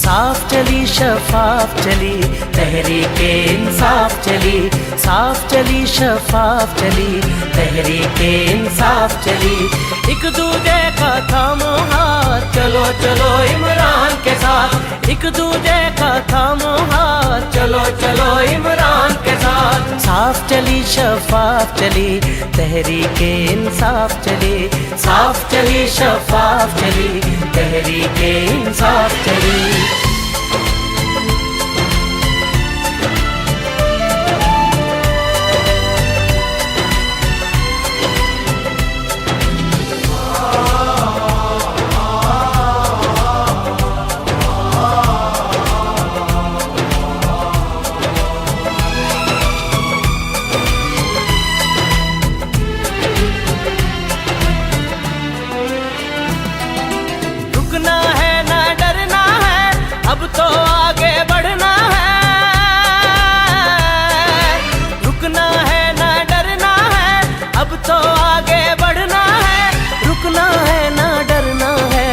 साफ चली शफाफ चली तहरीके इंसाफ चली, साफ चली शफाफ चली तहरीके इंसाफ चली। एक दूजे का थामो हाथ, चलो चलो इमरान के साथ, एक दूजे का थामो हाथ, चलो चलो इमरान के साथ। साफ चली शफाफ चली तहरीके इंसाफ चली, साफ चली शफाफ चली तहरीके इंसाफ चली। रुकना है ना डरना है, अब तो आगे बढ़ना है। रुकना है ना डरना है, अब तो आगे बढ़ना है। रुकना है ना डरना है,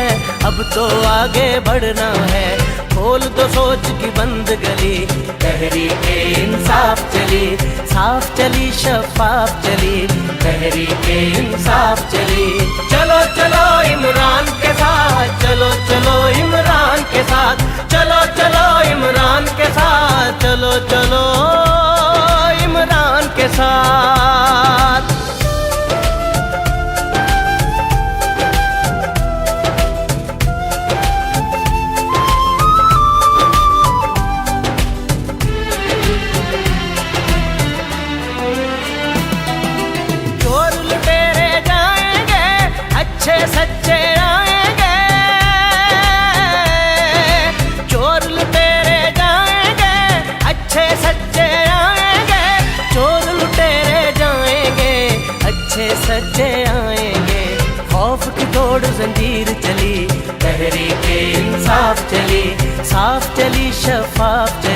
अब तो आगे बढ़ना है। खोल दो सोच की बंद गली, तहरीके इंसाफ चली, साफ चली शफाफ चली तहरीके इंसाफ चली। चलो चलो इमरान के साथ, चलो चलो इमरान के साथ, चलो चलो इमरान के साथ, चलो चलो इमरान के साथ। चोर लुटेरे जाएंगे, अच्छे सच्चे आएंगे। चोर लुटेरे जाएंगे, अच्छे सच्चे आएंगे। चोर लुटेरे जाएंगे, अच्छे सच्चे आएंगे। खौफ की तोड़ जंजीर चली, तहरीके इंसाफ चली, साफ चली शफाफ चली